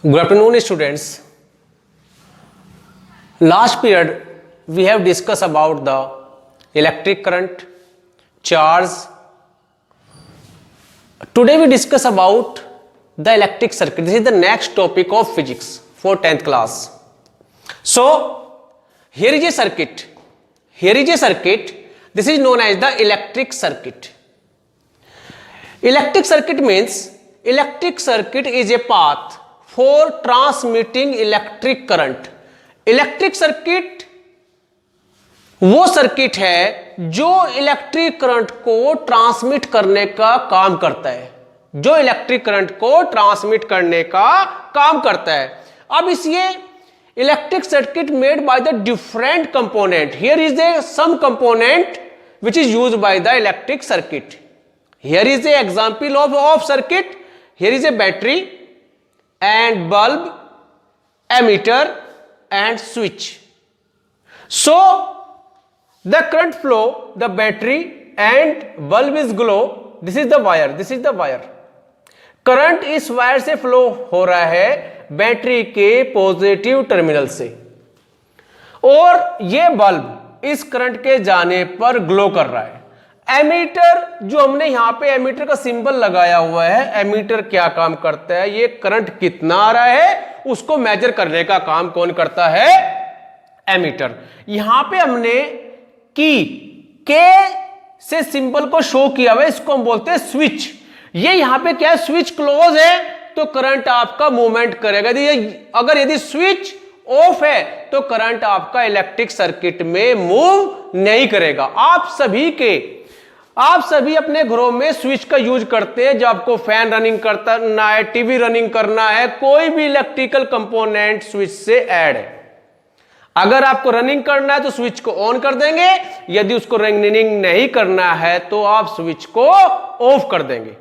Good afternoon, students. Last period we have discussed about the electric current, charge. Today we discuss about the electric circuit. This is the next topic of physics for 10th class. So here is a circuit. This is known as the electric circuit. Electric circuit means electric circuit is a path for transmitting electric current. Electric circuit वो circuit है जो electric current को transmit करने का काम करता है, जो इलेक्ट्रिक करंट को ट्रांसमिट करने का काम करता है. अब इस ये electric circuit made by the different component. Here is a some component which is used by the electric circuit. Here is a example of circuit. Here is a battery and bulb, ammeter and switch. So the current flow, the battery and bulb is glow. This is the wire. Current इस wire से flow हो रहा है battery के positive terminal से, और ये bulb इस करंट के जाने पर ग्लो कर रहा है. एमीटर, जो हमने यहां पे एमीटर का सिंबल लगाया हुआ है, एमीटर क्या काम करता है? ये करंट कितना आ रहा है उसको मेजर करने का काम कौन करता है? एमीटर. यहां पे हमने के से सिंबल को शो किया हुआ है, इसको हम बोलते हैं स्विच. ये यहां पे क्या है? स्विच क्लोज है तो करंट आपका मूवमेंट करेगा. अगर यदि स्विच ऑफ है तो करंट आपका इलेक्ट्रिक सर्किट में मूव नहीं करेगा. आप सभी अपने घरों में स्विच का यूज करते हैं जब आपको फैन रनिंग करना है, टीवी रनिंग करना है, कोई भी इलेक्ट्रिकल कंपोनेंट स्विच से ऐड है. अगर आपको रनिंग करना है तो स्विच को ऑन कर देंगे, यदि उसको रनिंग नहीं करना है तो आप स्विच को ऑफ कर देंगे.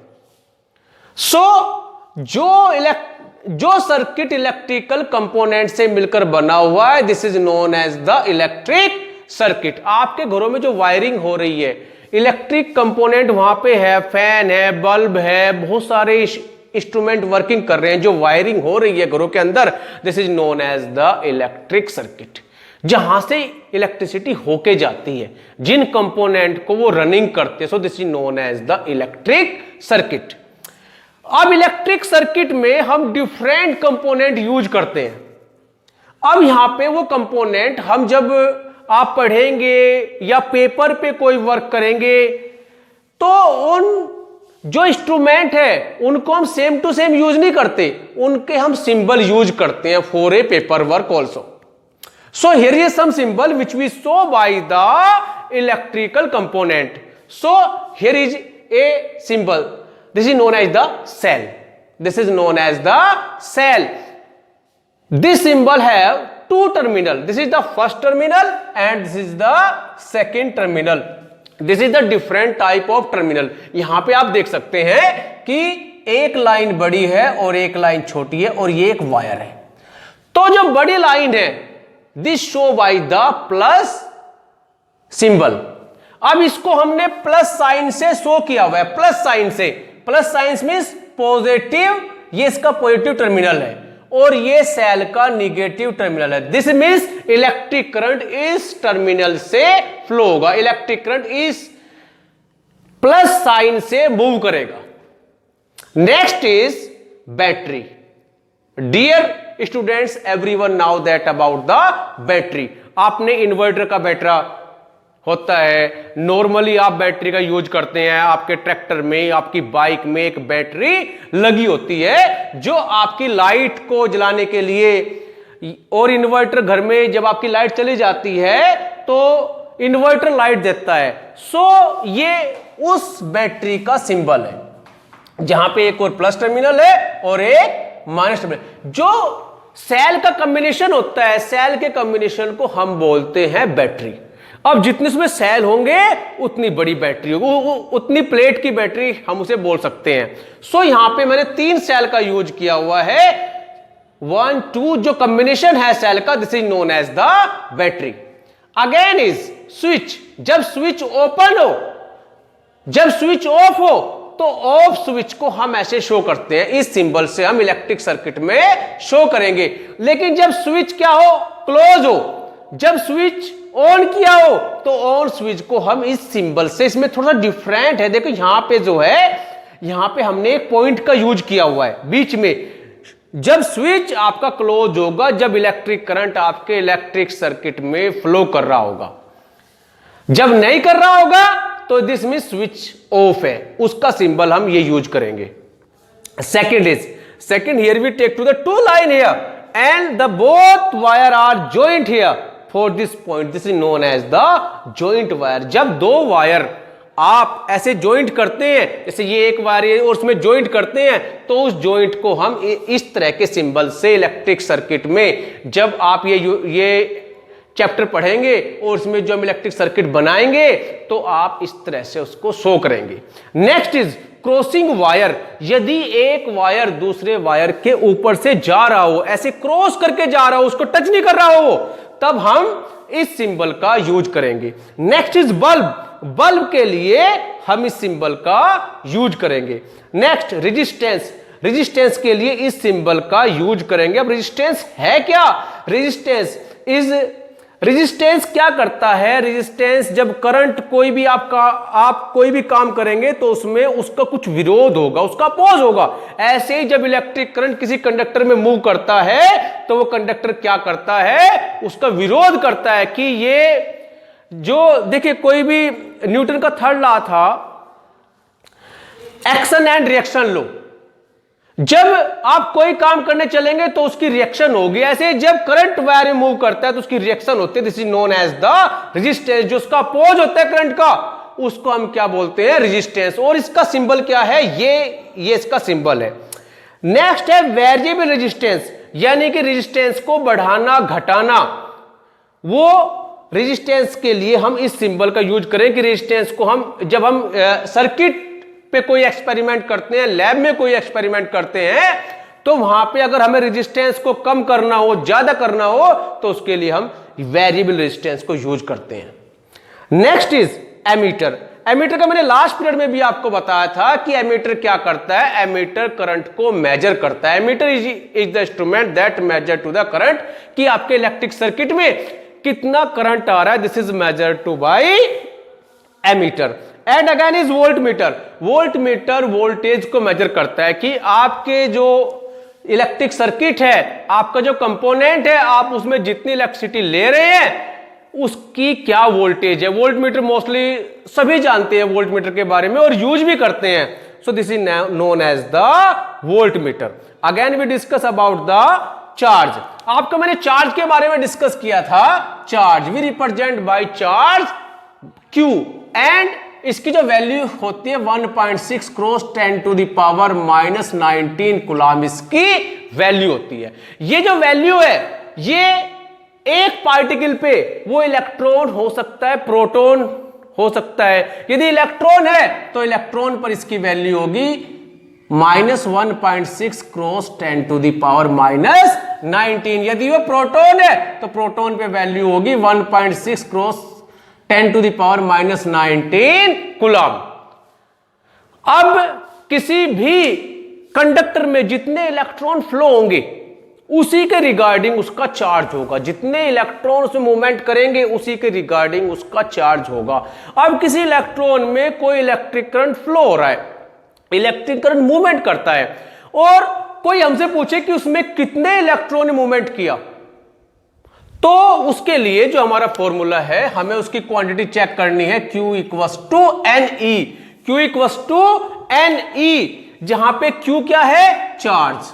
जो सर्किट इलेक्ट्रिकल कंपोनेंट से मिलकर बना हुआ है, this is known as the electric circuit. आपके घरों में जो वायरिंग हो रही है, इलेक्ट्रिक कंपोनेंट वहां पे है, फैन है, बल्ब है, बहुत सारे इंस्ट्रूमेंट वर्किंग कर रहे हैं, जो वायरिंग हो रही है घरों के अंदर, this is known as the electric circuit. जहां से इलेक्ट्रिसिटी होके जाती है, जिन कंपोनेंट को वो रनिंग करते हैं, so this is known as the electric circuit. अब इलेक्ट्रिक सर्किट में हम डिफरेंट कंपोनेंट यूज करते हैं. अब यहां पे वो कंपोनेंट हम जब आप पढ़ेंगे या पेपर पे कोई वर्क करेंगे तो उन जो इंस्ट्रूमेंट है उनको हम सेम टू सेम यूज नहीं करते, उनके हम सिंबल यूज करते हैं for a paper work also. So here is some symbol which we show by the electrical component. So here is a symbol. This is known as the cell. This symbol have two terminal. This is the first terminal and this is the second terminal. This is the different type of terminal. यहां पे आप देख सकते हैं कि एक line बड़ी है और एक लाइन छोटी है और ये एक वायर है. तो जो बड़ी लाइन है, this show by the plus symbol. अब इसको हमने प्लस साइन से शो किया हुआ है, प्लस साइन से. प्लस साइन मींस पॉजिटिव, ये इसका पॉजिटिव टर्मिनल है और ये सेल का निगेटिव टर्मिनल है. दिस मींस इलेक्ट्रिक करंट इस टर्मिनल से फ्लो होगा. इलेक्ट्रिक करंट इस प्लस साइन से मूव करेगा. Next is battery. Dear students, everyone now that about the battery. आपने इन्वर्टर का बैटरा होता है, नॉर्मली आप बैटरी का यूज करते हैं. आपके ट्रैक्टर में, आपकी बाइक में एक बैटरी लगी होती है जो आपकी लाइट को जलाने के लिए, और इन्वर्टर घर में जब आपकी लाइट चली जाती है तो इन्वर्टर लाइट देता है. सो ये उस बैटरी का सिंबल है जहां पे एक और प्लस टर्मिनल है और एक माइनस टर्मिनल. जो सेल का कॉम्बिनेशन होता है, सेल के कॉम्बिनेशन को हम बोलते हैं बैटरी. अब जितने उसमें सेल होंगे उतनी बड़ी बैटरी होगी, उतनी प्लेट की बैटरी हम उसे बोल सकते हैं. सो यहां पे मैंने 3 सेल का यूज किया हुआ है. 1 2 जो कॉम्बिनेशन है सेल का, this is known as the battery. Again is switch. जब स्विच ओपन हो, जब स्विच ऑफ हो तो ऑफ स्विच को हम ऐसे शो करते हैं, इस सिंबल से हम इलेक्ट्रिक सर्किट में शो करेंगे। लेकिन जब स्विच क्या हो, क्लोज हो, जब स्विच ऑन किया हो तो ऑन स्विच को हम इस सिंबल से, इसमें थोड़ा डिफरेंट है, देखो यहां पे जो है, यहां पे हमने एक पॉइंट का यूज किया हुआ है बीच में। जब स्विच आपका क्लोज होगा, जब इलेक्ट्रिक करंट आपके इलेक्ट्रिक सर्किट में फ्लो कर रहा होगा, जब नहीं कर रहा होगा तो दिस मीन स्विच ऑफ है, उसका सिंबल हम ये यूज करेंगे। Second here we take to the two line here and the both wire are joint here for this point, this is known as the joint wire. जब दो wire आप ऐसे joint करते हैं, जैसे ये एक वायर है और उसमें जॉइंट करते हैं, तो उस जॉइंट को हम इस तरह के सिंबल से इलेक्ट्रिक सर्किट में, जब आप ये चैप्टर पढ़ेंगे और उसमें जो हम इलेक्ट्रिक सर्किट बनाएंगे तो आप इस तरह से उसको शो करेंगे। Next is crossing wire. यदि एक वायर दूसरे वायर के ऊपर से जा रहा हो, ऐसे क्रॉस करके जा रहा हो, उसको टच नहीं कर रहा हो, तब हम इस सिंबल का यूज करेंगे। Next is bulb. बल्ब के लिए हम इस सिंबल का यूज करेंगे। Next resistance. रेजिस्टेंस के लिए इस सिंबल का यूज करेंगे। अब रेजिस्टेंस है क्या? रेजिस्टेंस क्या करता है? रेजिस्टेंस, जब करंट कोई भी आप कोई भी काम करेंगे तो उसमें उसका कुछ विरोध होगा, उसका अपोज होगा। ऐसे ही जब इलेक्ट्रिक करंट किसी कंडक्टर में मूव करता है तो वो कंडक्टर क्या करता है? उसका विरोध करता है कि ये जो, देखिए कोई भी न्यूटन का थर्ड लॉ था, एक्शन एंड रिएक्शन लॉ। जब आप कोई काम करने चलेंगे तो उसकी रिएक्शन होगी, ऐसे जब करंट वायर में मूव करता है तो उसकी रिएक्शन होती है। This is known as the resistance. जो उसका अपोज होता है करंट का, उसको हम क्या बोलते हैं? रेजिस्टेंस। और इसका सिंबल क्या है? ये इसका सिंबल है। नेक्स्ट है वेरिएबल रेजिस्टेंस, यानी कि रेजिस्टेंस को बढ़ाना घटाना। वो रेजिस्टेंस के लिए हम इस सिंबल का यूज करें कि रेजिस्टेंस को हम, जब हम सर्किट पे कोई एक्सपेरिमेंट करते हैं, लैब में कोई एक्सपेरिमेंट करते हैं, तो वहां पे अगर हमें रेजिस्टेंस को कम करना हो, ज्यादा करना हो, तो उसके लिए हम वेरिएबल रेजिस्टेंस को यूज करते हैं। Next is ammeter. एमीटर का मैंने लास्ट पीरियड में भी आपको बताया था कि एमीटर क्या करता है? एमीटर करंट को मेजर करता है। Ammeter is the instrument that measure to the current, कि आपके इलेक्ट्रिक सर्किट में कितना करंट आ रहा है। This is measure to by ammeter. And again is volt meter. Volt meter voltage को मेजर करता है कि आपके जो इलेक्ट्रिक सर्किट है, आपका जो कंपोनेंट है, आप उसमें जितनी इलेक्ट्रिसिटी ले रहे हैं उसकी क्या वोल्टेज है। वोल्ट मीटर मोस्टली सभी जानते हैं वोल्ट मीटर के बारे में और यूज भी करते हैं। So this is known as the volt meter. Again we discuss about the charge. आपको मैंने चार्ज के बारे में डिस्कस किया था। Charge we represent by charge Q, and इसकी जो वैल्यू होती है 1.6 cross 10 to the power -19 coulomb इसकी वैल्यू होती है। ये जो वैल्यू है, ये एक पार्टिकल पे वो इलेक्ट्रॉन हो सकता है, प्रोटॉन हो सकता है। यदि इलेक्ट्रॉन है तो इलेक्ट्रॉन पर इसकी वैल्यू होगी -1.6 क्रॉस 10 टू द पावर -19। यदि वो प्रोटॉन है तो प्रोटॉन पे वैल्यू होगी 1.6 cross 10 to the power -19 coulomb. अब किसी भी कंडक्टर में जितने इलेक्ट्रॉन फ्लो होंगे उसी के रिगार्डिंग उसका चार्ज होगा। जितने इलेक्ट्रॉन उसमें मूवमेंट करेंगे उसी के रिगार्डिंग उसका चार्ज होगा। अब किसी इलेक्ट्रॉन में कोई इलेक्ट्रिक करंट फ्लो हो रहा है, इलेक्ट्रिक करंट मूवमेंट करता है, और कोई हमसे पूछे कि उसमें कितने इलेक्ट्रॉन ने मूवमेंट किया, तो उसके लिए जो हमारा फॉर्मूला है, हमें उसकी क्वांटिटी चेक करनी है। Q equals to NE। Q equals to NE, जहां पे Q क्या है? Charge.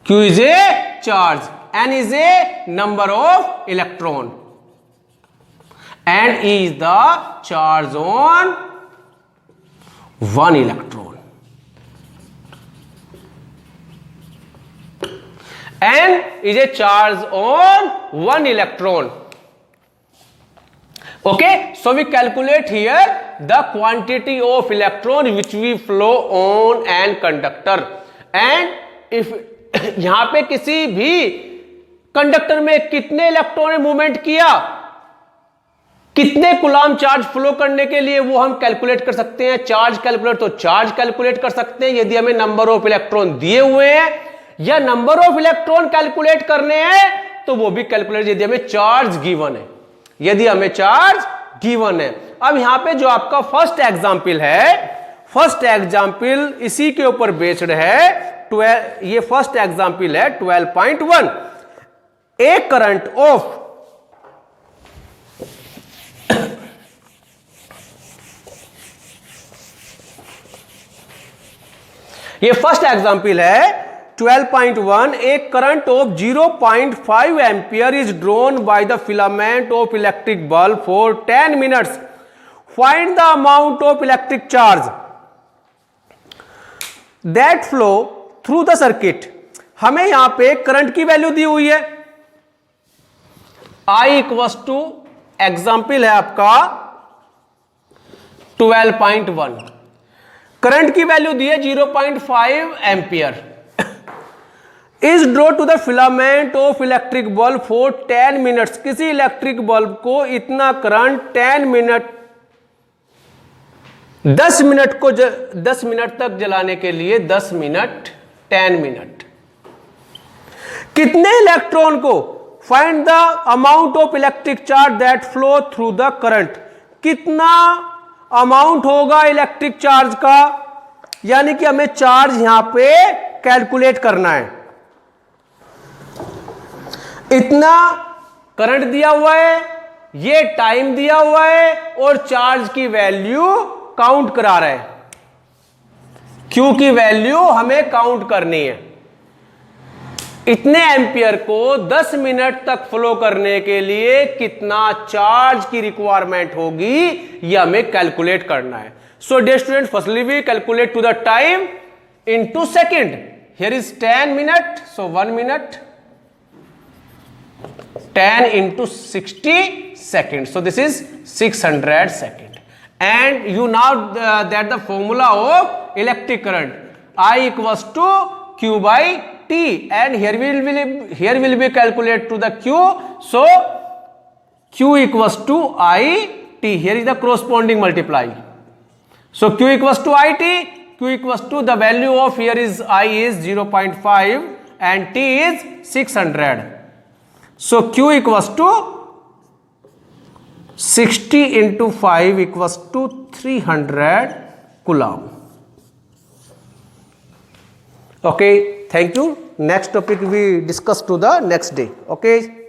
Q is a charge, N is a number of electron, and E is the charge on one electron. N is a charge on one electron. Okay, so we calculate here the quantity of electron which we flow on an conductor. And if यहां पे किसी भी conductor में कितने electron ने movement किया, कितने coulomb charge flow करने के लिए वो हम कैलकुलेट कर सकते हैं। चार्ज कैलकुलेट तो चार्ज कैलकुलेट कर सकते हैं यदि हमें नंबर ऑफ इलेक्ट्रॉन दिए हुए हैं, या नंबर ऑफ इलेक्ट्रॉन कैलकुलेट करने हैं तो वो भी कैलकुलेट यदि हमें चार्ज गिवन है, यदि हमें चार्ज गिवन है। अब यहां पे जो आपका फर्स्ट एग्जाम्पल है, फर्स्ट एग्जाम्पल इसी के ऊपर बेस्ड है। 12, ये फर्स्ट एग्जाम्पल है 12.1। ए करंट ऑफ ये फर्स्ट एग्जाम्पल है 12.1। A current of 0.5 ampere is drawn by the filament of electric bulb for 10 minutes. Find the amount of electric charge that flow through the circuit. हमें यहां पे current की value दी हुई है I equals to, example है आपका 12.1। Current की value दी है 0.5 ampere. Is draw two the filament of electric bulb for 10 minutes. किसी इलेक्ट्रिक बल्ब को इतना करंट 10 मिनट 10 मिनट को 10 मिनट तक जलाने के लिए 10 मिनट 10 मिनट। कितने इलेक्ट्रॉन को, find the amount of electric charge that flow through the current. कितना अमाउंट होगा इलेक्ट्रिक चार्ज का, यानी कि हमें चार्ज यहां पे कैलकुलेट करना है। इतना करंट दिया हुआ है, ये टाइम दिया हुआ है, और चार्ज की वैल्यू काउंट करा रहा है। Q की वैल्यू हमें काउंट करनी है। इतने एम्पियर को 10 मिनट तक फ्लो करने के लिए कितना चार्ज की रिक्वायरमेंट होगी, ये हमें कैलकुलेट करना है। So dear student, firstly we calculate to the time into second. Here is 10 minute, so 1 minute 10 into 60 seconds, so this is 600 seconds. And you now that the formula of electric current, I equals to Q by T, and here will be calculate to the Q, so Q equals to I T. Here is the corresponding multiply. So Q equals to I T. Q equals to the value of here is I is 0.5 and T is 600. So Q equals to 60 into 5 equals to 300 coulomb. Okay, thank you. Next topic we discuss to the next day. Okay.